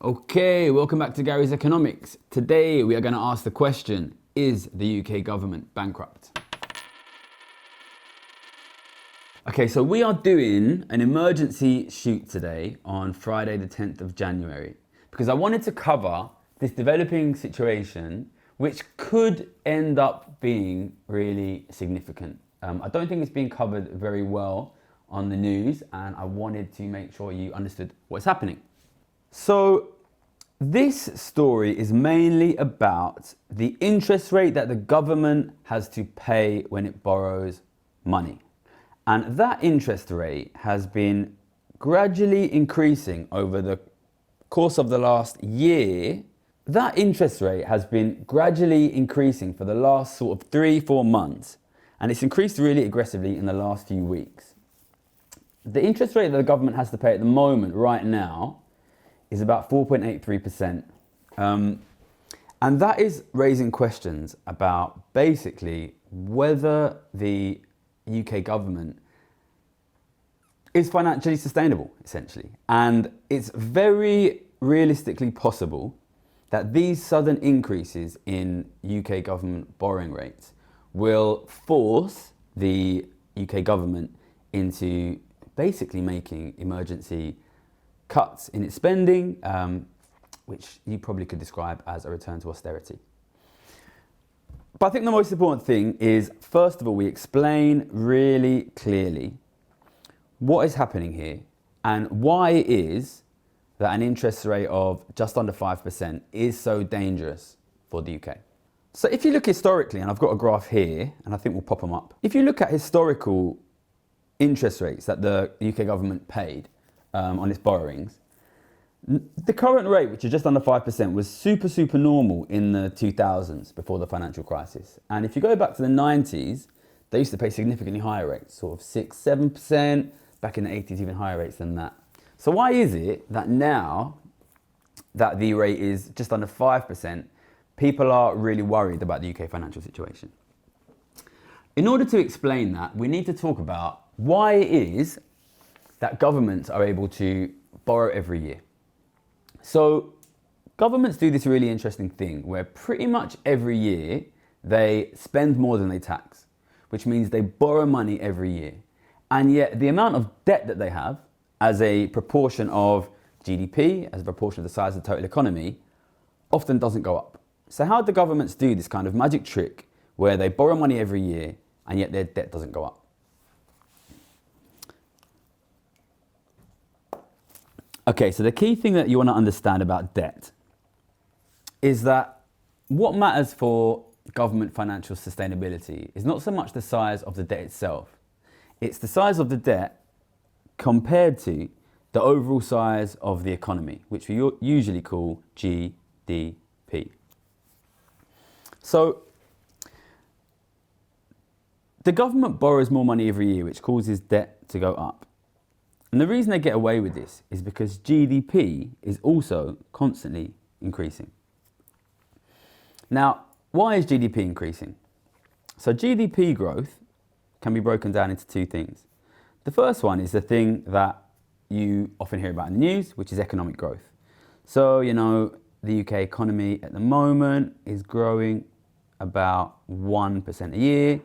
Okay, welcome back to Gary's Economics. Today we are going to ask the question, is the UK government bankrupt? Okay, so we are doing an emergency shoot today on Friday the 10th of January because I wanted to cover this developing situation which could end up being really significant. I don't think it's being covered very well on the news, and I wanted to make sure you understood what's happening. So this story is mainly about the interest rate that the government has to pay when it borrows money. And that interest rate has been gradually increasing over the course of the last year. That interest rate has been gradually increasing for the last sort of 3-4 months, and it's increased really aggressively in the last few weeks. The interest rate that the government has to pay at the moment, right now, is about 4.83%. And that is raising questions about basically whether the UK government is financially sustainable, essentially. And it's very realistically possible that these sudden increases in UK government borrowing rates will force the UK government into basically making emergency cuts in its spending, which you probably could describe as a return to austerity. But I think the most important thing is, first of all, we explain really clearly what is happening here and why it is that an interest rate of just under 5% is so dangerous for the UK. So if you look historically, and I've got a graph here, and I think we'll pop them up. If you look at historical interest rates that the UK government paid on its borrowings, the current rate, which is just under 5%, was super normal in the 2000s before the financial crisis. And if you go back to the 90s, they used to pay significantly higher rates, sort of 6-7%, back in the 80s, even higher rates than that. So why is it that now that the rate is just under 5%, people are really worried about the UK financial situation? In order to explain that, we need to talk about why it is that governments are able to borrow every year. So governments do this really interesting thing where pretty much every year they spend more than they tax, which means they borrow money every year. And yet the amount of debt that they have as a proportion of GDP, as a proportion of the size of the total economy, often doesn't go up. So how do governments do this kind of magic trick where they borrow money every year and yet their debt doesn't go up? Okay, so the key thing that you want to understand about debt is that what matters for government financial sustainability is not so much the size of the debt itself. It's the size of the debt compared to the overall size of the economy, which we usually call GDP. So the government borrows more money every year, which causes debt to go up. And the reason they get away with this is because GDP is also constantly increasing. Now, why is GDP increasing? So GDP growth can be broken down into two things. The first one is the thing that you often hear about in the news, which is economic growth. So, the UK economy at the moment is growing about 1% a year.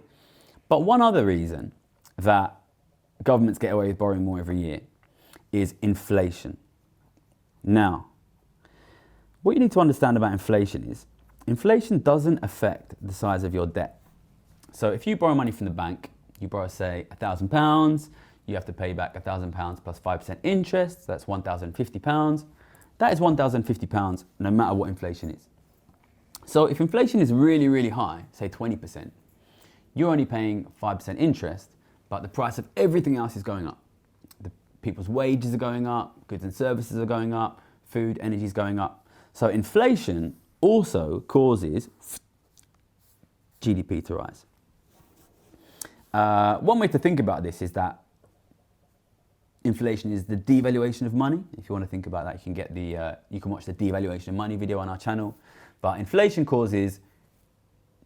But one other reason that governments get away with borrowing more every year is inflation. Now, what you need to understand about inflation is inflation doesn't affect the size of your debt. So if you borrow money from the bank, you borrow, say, £1,000, you have to pay back £1,000 plus 5% interest, so that's £1,050. That is £1,050 no matter what inflation is. So if inflation is really high, say 20%, you're only paying 5% interest, but the price of everything else is going up. The people's wages are going up, goods and services are going up, food, energy is going up. So inflation also causes GDP to rise. One way to think about this is that inflation is the devaluation of money. If you want to think about that, you can watch the devaluation of money video on our channel. But inflation causes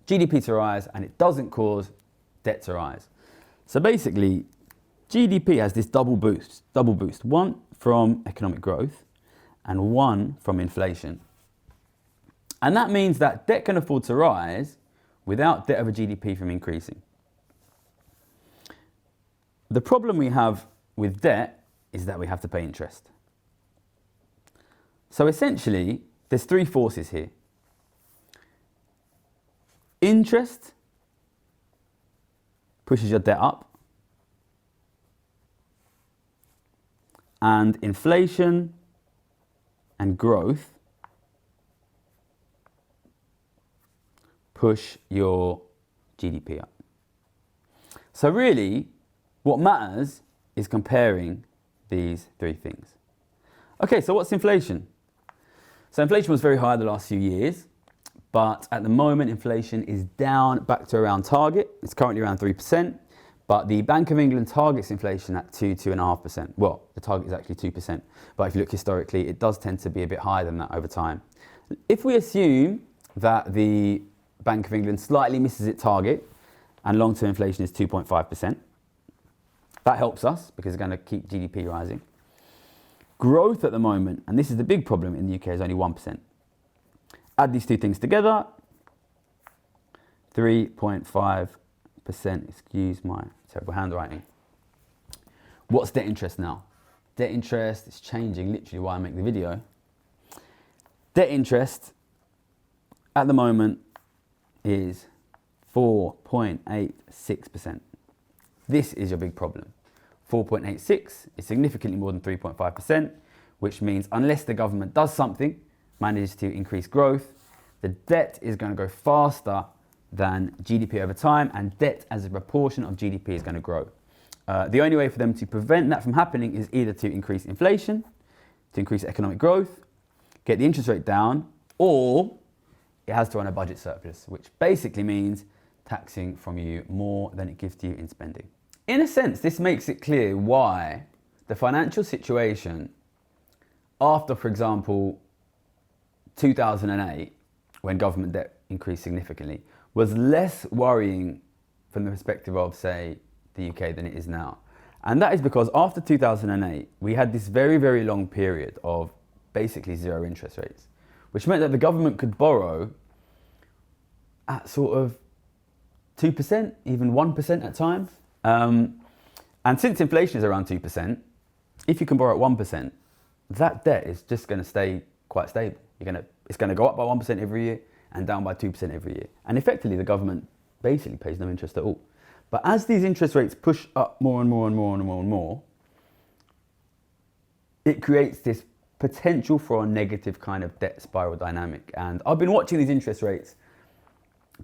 GDP to rise, and it doesn't cause debt to rise. So basically, GDP has this double boost. One from economic growth, and 1 from inflation. And that means that debt can afford to rise without debt over GDP from increasing. The problem we have with debt is that we have to pay interest. So essentially, there's 3 forces here. Interest pushes your debt up, and inflation and growth push your GDP up. So really, what matters is comparing these 3 things. Okay, so what's inflation? So inflation was very high the last few years, but at the moment inflation is down back to around target. It's currently around 3%, but the Bank of England targets inflation at 2.5%. Well, the target is actually 2%, but if you look historically, it does tend to be a bit higher than that over time. If we assume that the Bank of England slightly misses its target and long-term inflation is 2.5%, that helps us because it's going to keep GDP rising. Growth at the moment, and this is the big problem in the UK, is only 1%. Add these 2 things together, 3.5%, excuse my terrible handwriting. What's debt interest now? Debt interest is changing, literally why I make the video. Debt interest at the moment is 4.86%. This is your big problem. 4.86 is significantly more than 3.5%, which means unless the government does something, manages to increase growth, the debt is going to go faster than GDP over time, and debt as a proportion of GDP is going to grow. The only way for them to prevent that from happening is either to increase inflation, to increase economic growth, get the interest rate down, or it has to run a budget surplus, which basically means taxing from you more than it gives to you in spending. In a sense, this makes it clear why the financial situation after, for example, 2008, when government debt increased significantly, was less worrying from the perspective of, say, the UK than it is now. And that is because after 2008, we had this very, very long period of basically 0 interest rates, which meant that the government could borrow at sort of 2%, even 1% at times. And since inflation is around 2%, if you can borrow at 1%, that debt is just going to stay quite stable. It's going to go up by 1% every year and down by 2% every year. And effectively, the government basically pays no interest at all. But as these interest rates push up more and more and more and more and more, it creates this potential for a negative kind of debt spiral dynamic. And I've been watching these interest rates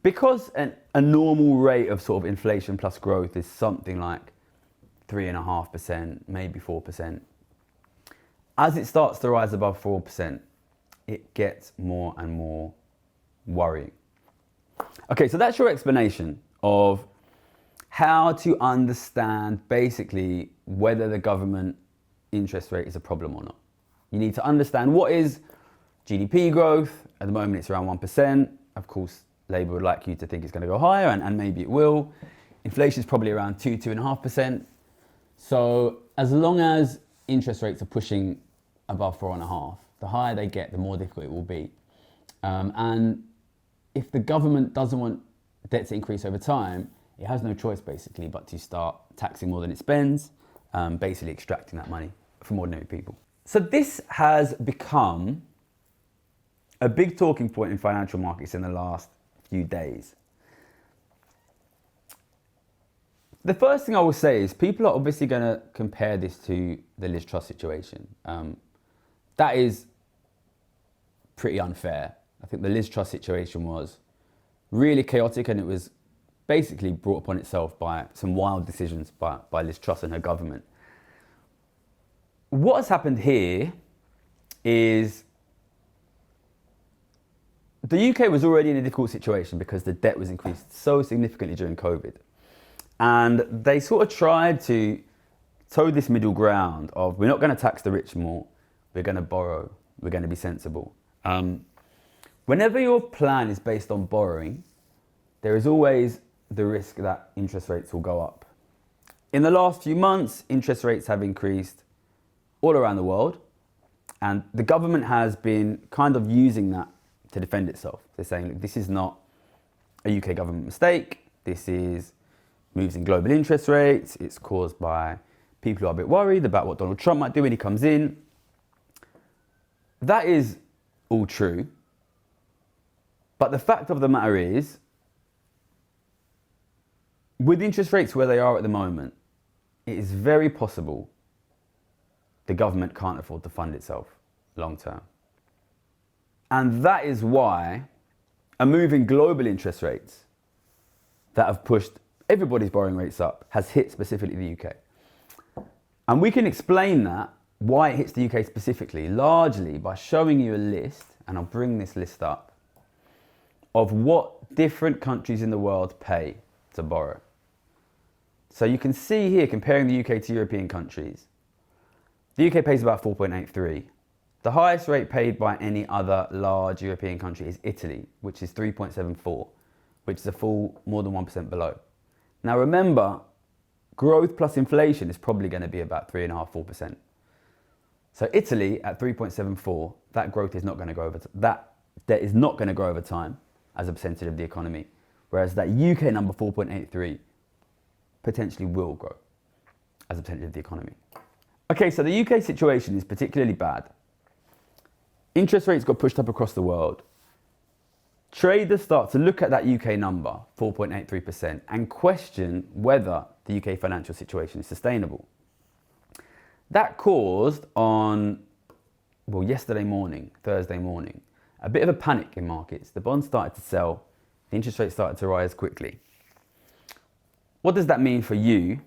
because a normal rate of sort of inflation plus growth is something like 3.5%, maybe 4%. As it starts to rise above 4%, it gets more and more worrying. Okay, so that's your explanation of how to understand basically whether the government interest rate is a problem or not. You need to understand what is GDP growth. At the moment it's around 1%. Of course, Labour would like you to think it's going to go higher, and maybe it will. Inflation is probably around 2.5%. So as long as interest rates are pushing above 4.5%, the higher they get, the more difficult it will be. And if the government doesn't want debt to increase over time, it has no choice basically but to start taxing more than it spends, basically extracting that money from ordinary people. So this has become a big talking point in financial markets in the last few days. The first thing I will say is people are obviously going to compare this to the Liz Truss situation. That is pretty unfair. I think the Liz Truss situation was really chaotic, and it was basically brought upon itself by some wild decisions by Liz Truss and her government. What has happened here is the UK was already in a difficult situation because the debt was increased so significantly during COVID. And they sort of tried to toe this middle ground of, we're not going to tax the rich more, we're going to borrow, we're going to be sensible. Whenever your plan is based on borrowing, there is always the risk that interest rates will go up. In the last few months, interest rates have increased all around the world, And the government has been kind of using that to defend itself. They're saying, look, this is not a UK government mistake. This is moves in global interest rates. It's caused by people who are a bit worried about what Donald Trump might do when he comes in. That is all true. But the fact of the matter is, with interest rates where they are at the moment, it is very possible the government can't afford to fund itself long term. And that is why a move in global interest rates that have pushed everybody's borrowing rates up has hit specifically the UK. And we can explain that, why it hits the UK specifically, largely by showing you a list, and I'll bring this list up, of what different countries in the world pay to borrow. So you can see here, comparing the UK to European countries, the UK pays about 4.83. The highest rate paid by any other large European country is Italy, which is 3.74, which is a full more than 1% below. Now remember, growth plus inflation is probably going to be about 3.5%, 4%. So Italy at 3.74, that growth is not going to grow that debt is not going to grow over time as a percentage of the economy, whereas that UK number 4.83 potentially will grow as a percentage of the economy. Okay, so the UK situation is particularly bad. Interest rates got pushed up across the world. Traders start to look at that UK number, 4.83%, and question whether the UK financial situation is sustainable. That caused yesterday morning, Thursday morning, a bit of a panic in markets. The bonds started to sell, the interest rates started to rise quickly. What does that mean for you?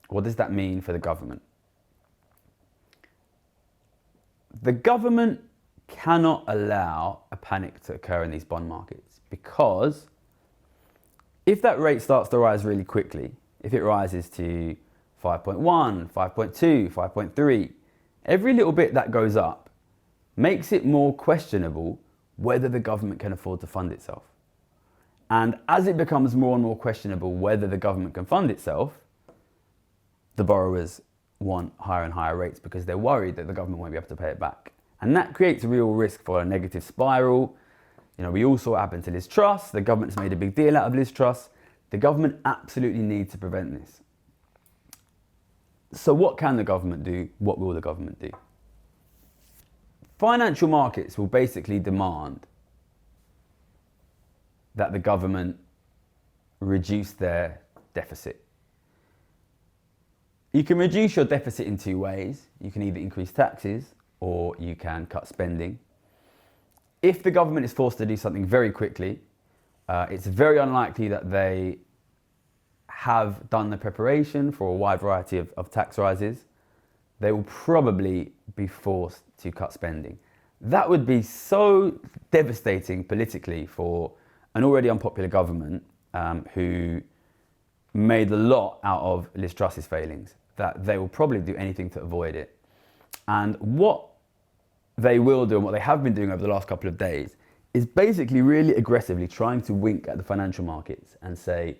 What does that mean for the government? The government cannot allow a panic to occur in these bond markets, because if that rate starts to rise really quickly, if it rises to 5.1, 5.2, 5.3, every little bit that goes up makes it more questionable whether the government can afford to fund itself. And as it becomes more and more questionable whether the government can fund itself, the borrowers want higher and higher rates because they're worried that the government won't be able to pay it back. And that creates a real risk for a negative spiral. You know, we all saw what happened to Liz Truss. The government's made a big deal out of Liz Truss. The government absolutely needs to prevent this. So what can the government do? What will the government do? Financial markets will basically demand that the government reduce their deficit. You can reduce your deficit in two ways. You can either increase taxes or you can cut spending. If the government is forced to do something very quickly, it's very unlikely that they have done the preparation for a wide variety of tax rises. They will probably be forced to cut spending. That would be so devastating politically for an already unpopular government who made a lot out of Liz Truss's failings, that they will probably do anything to avoid it. And what they will do, and what they have been doing over the last couple of days, is basically really aggressively trying to wink at the financial markets and say,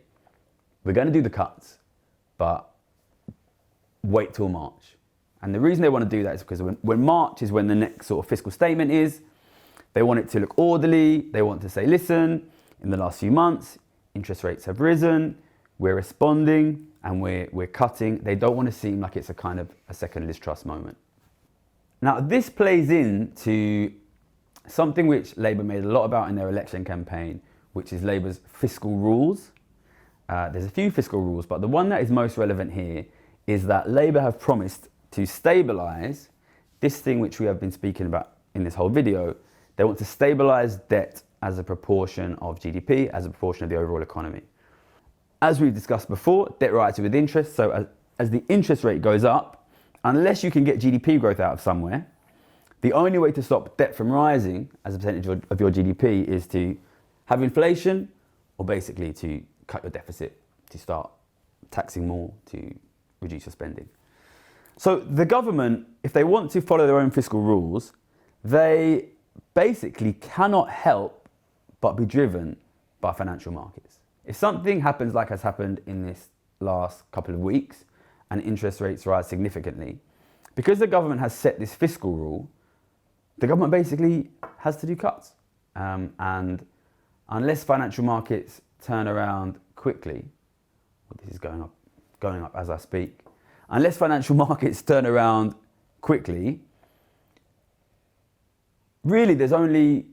we're going to do the cuts, but wait till March. And the reason they want to do that is because when March is when the next sort of fiscal statement is, they want it to look orderly. They want to say, listen, in the last few months, interest rates have risen, we're responding, and we're cutting. They don't want to seem like it's a kind of a second Liz Truss moment. Now, this plays into something which Labour made a lot about in their election campaign, which is Labour's fiscal rules. There's a few fiscal rules, but the one that is most relevant here is that Labour have promised to stabilise this thing which we have been speaking about in this whole video. They want to stabilise debt as a proportion of GDP, as a proportion of the overall economy. As we've discussed before, debt rises with interest, so as the interest rate goes up, unless you can get GDP growth out of somewhere, the only way to stop debt from rising as a percentage of your GDP is to have inflation, or basically to cut your deficit, to start taxing more, to reduce your spending. So the government, if they want to follow their own fiscal rules, they basically cannot help but be driven by financial markets. If something happens like has happened in this last couple of weeks and interest rates rise significantly, because the government has set this fiscal rule, the government basically has to do cuts. And unless financial markets turn around quickly, well, this is going up as I speak, unless financial markets turn around quickly, really there's only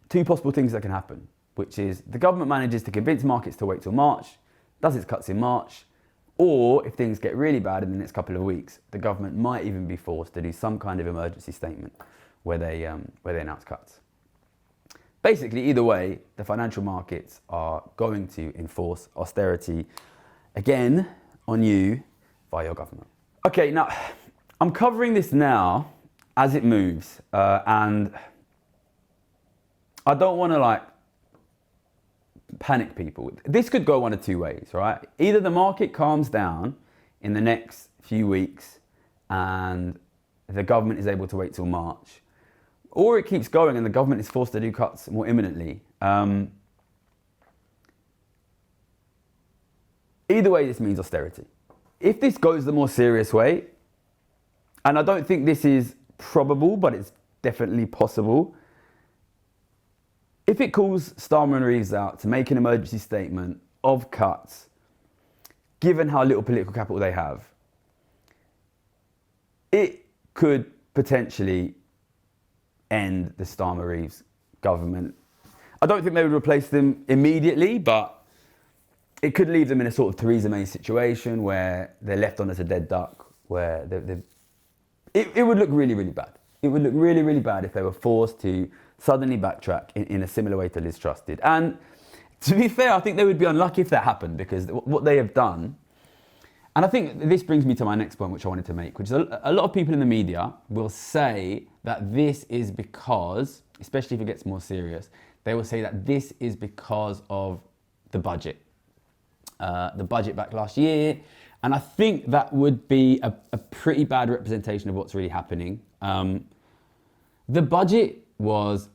two possible things that can happen, which is the government manages to convince markets to wait till March, does its cuts in March, or if things get really bad in the next couple of weeks, the government might even be forced to do some kind of emergency statement where they announce cuts. Basically, either way, the financial markets are going to enforce austerity again on you by your government. Okay, now I'm covering this now as it moves, and I don't want to panic people. This could go one of two ways, right? Either the market calms down in the next few weeks and the government is able to wait till March, or it keeps going and the government is forced to do cuts more imminently. Either way, this means austerity. If this goes the more serious way, and I don't think this is probable, but it's definitely possible, if it calls Starmer and Reeves out to make an emergency statement of cuts, given how little political capital they have, it could potentially end the Starmer-Reeves government. I don't think they would replace them immediately, but it could leave them in a sort of Theresa May situation where they're left on as a dead duck, where it would look really, really bad. It would look really, really bad if they were forced to suddenly backtrack in a similar way to Liz Truss did. And to be fair, I think they would be unlucky if that happened, because what they have done, and I think this brings me to my next point, which I wanted to make, which is a lot of people in the media will say that this is because, especially if it gets more serious, they will say that this is because of the budget. The budget back last year. And I think that would be a pretty bad representation of what's really happening. The budget was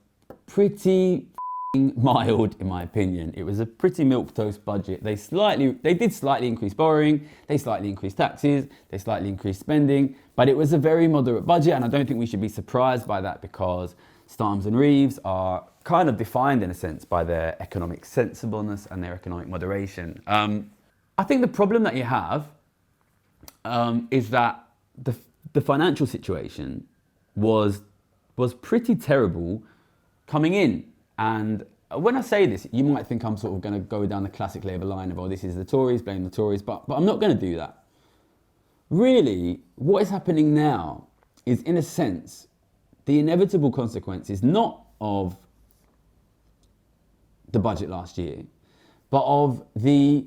pretty mild, in my opinion. It was a pretty milquetoast budget. They did slightly increase borrowing, they slightly increased taxes, they slightly increased spending, but it was a very moderate budget, and I don't think we should be surprised by that, because Starmer and Reeves are kind of defined, in a sense, by their economic sensibleness and their economic moderation. I think the problem that you have is that the financial situation was pretty terrible coming in. And when I say this, you might think I'm sort of going to go down the classic Labour line of, oh, this is the Tories, blame the Tories, but I'm not going to do that. Really, what is happening now is, in a sense, the inevitable consequences not of the budget last year, but of the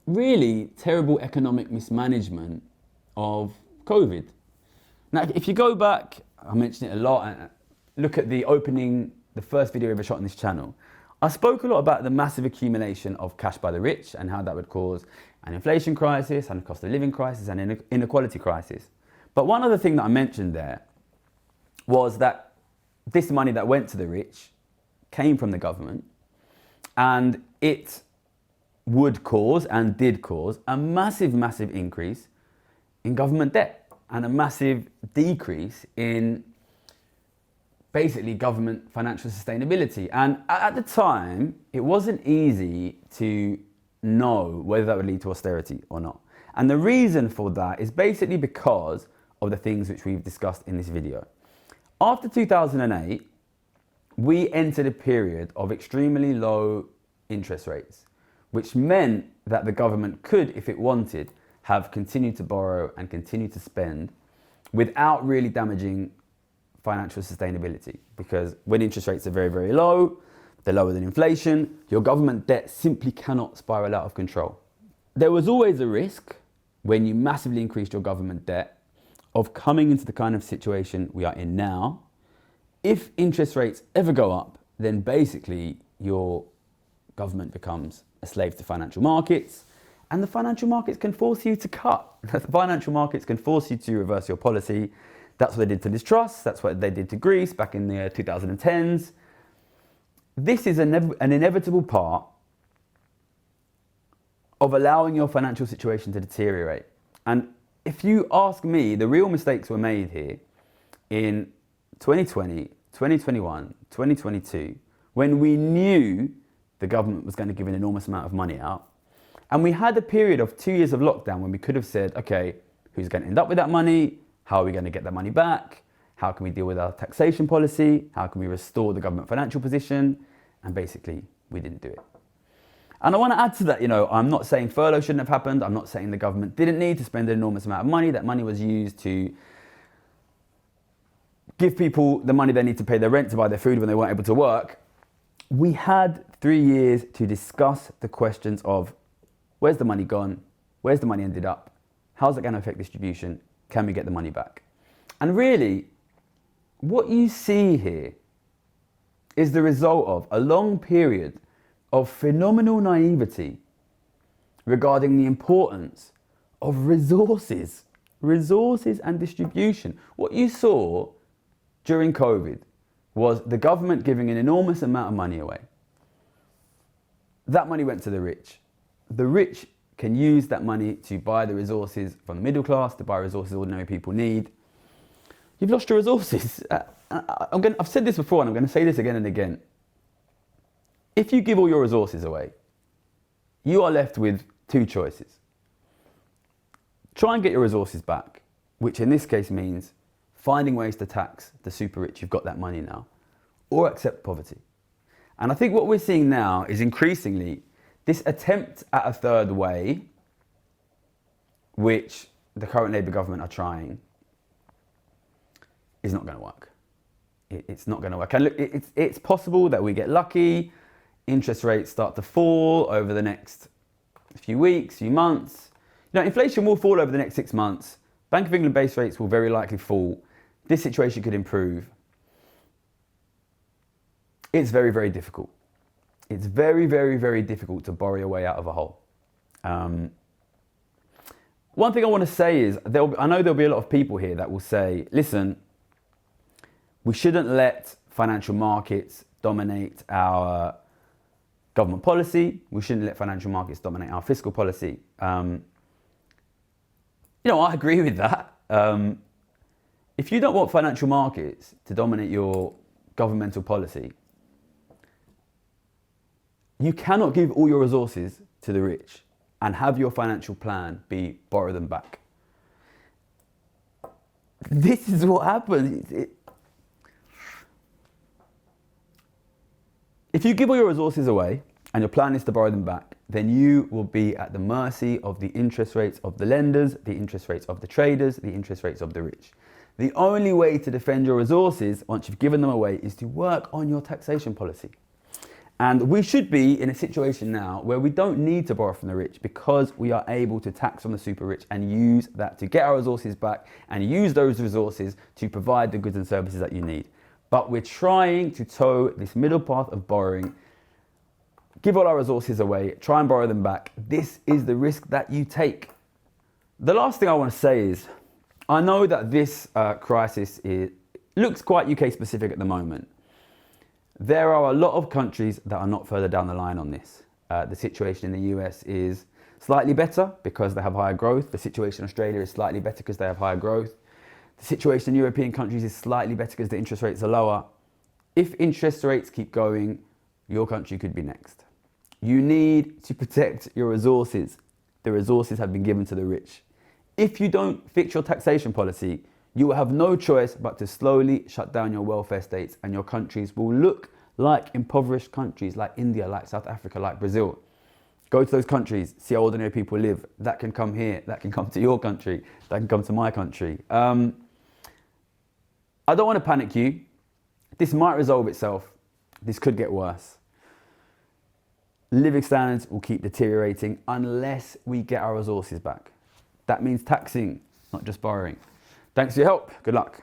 really terrible economic mismanagement of COVID. Now, if you go back, I mention it a lot, and look at the first video I ever shot on this channel, I spoke a lot about the massive accumulation of cash by the rich and how that would cause an inflation crisis and a cost of living crisis and an inequality crisis. But one other thing that I mentioned there was that this money that went to the rich came from the government, and it would cause and did cause a massive, massive increase in government debt and a massive decrease in basically government financial sustainability. And at the time, it wasn't easy to know whether that would lead to austerity or not. And the reason for that is basically because of the things which we've discussed in this video. After 2008, we entered a period of extremely low interest rates, which meant that the government could, if it wanted, have continued to borrow and continue to spend without really damaging financial sustainability. Because when interest rates are very, very low, they're lower than inflation, your government debt simply cannot spiral out of control. There was always a risk, when you massively increased your government debt, of coming into the kind of situation we are in now. If interest rates ever go up, then basically your government becomes a slave to financial markets, and the financial markets can force you to cut. The financial markets can force you to reverse your policy. That's what they did to Liz Truss. That's what they did to Greece back in the 2010s. This is an inevitable part of allowing your financial situation to deteriorate. And if you ask me, the real mistakes were made here in 2020, 2021, 2022, when we knew the government was going to give an enormous amount of money out, and we had a period of 2 years of lockdown when we could have said, okay, who's going to end up with that money? How are we going to get that money back? How can we deal with our taxation policy? How can we restore the government financial position? And basically, we didn't do it. And I want to add to that, I'm not saying furlough shouldn't have happened. I'm not saying the government didn't need to spend an enormous amount of money. That money was used to give people the money they need to pay their rent, to buy their food when they weren't able to work. We had 3 years to discuss the questions of where's the money gone? Where's the money ended up? How's it going to affect distribution? Can we get the money back? And really, what you see here is the result of a long period of phenomenal naivety regarding the importance of resources and distribution. What you saw during COVID was the government giving an enormous amount of money away. That money went to the rich. The rich can use that money to buy the resources from the middle class, to buy resources ordinary people need. You've lost your resources. I've said this before and I'm going to say this again and again. If you give all your resources away, you are left with two choices. Try and get your resources back, which in this case means finding ways to tax the super rich, you've got that money now, or accept poverty. And I think what we're seeing now is increasingly this attempt at a third way, which the current Labour government are trying, is not going to work. It's not going to work. And look, it's possible that we get lucky, interest rates start to fall over the next few weeks, few months. Inflation will fall over the next 6 months. Bank of England base rates will very likely fall. This situation could improve. It's very, very difficult. It's very, very, very difficult to borrow your way out of a hole. One thing I want to say is, I know there'll be a lot of people here that will say, listen, we shouldn't let financial markets dominate our government policy. We shouldn't let financial markets dominate our fiscal policy. I agree with that. If you don't want financial markets to dominate your governmental policy, you cannot give all your resources to the rich and have your financial plan be borrow them back. This is what happens. If you give all your resources away and your plan is to borrow them back, then you will be at the mercy of the interest rates of the lenders, the interest rates of the traders, the interest rates of the rich. The only way to defend your resources once you've given them away is to work on your taxation policy. And we should be in a situation now where we don't need to borrow from the rich because we are able to tax from the super rich and use that to get our resources back and use those resources to provide the goods and services that you need. But we're trying to toe this middle path of borrowing, give all our resources away, try and borrow them back. This is the risk that you take. The last thing I want to say is, I know that this crisis looks quite UK specific at the moment. There are a lot of countries that are not further down the line on this. The situation in the US is slightly better because they have higher growth. The situation in Australia is slightly better because they have higher growth. The situation in European countries is slightly better because the interest rates are lower. If interest rates keep going, your country could be next. You need to protect your resources. The resources have been given to the rich. If you don't fix your taxation policy, you will have no choice but to slowly shut down your welfare states, and your countries will look like impoverished countries like India, like South Africa, like Brazil. Go to those countries, see how ordinary people live. That can come here, that can come to your country, that can come to my country. I don't want to panic you. This might resolve itself. This could get worse. Living standards will keep deteriorating unless we get our resources back. That means taxing, not just borrowing. Thanks for your help. Good luck.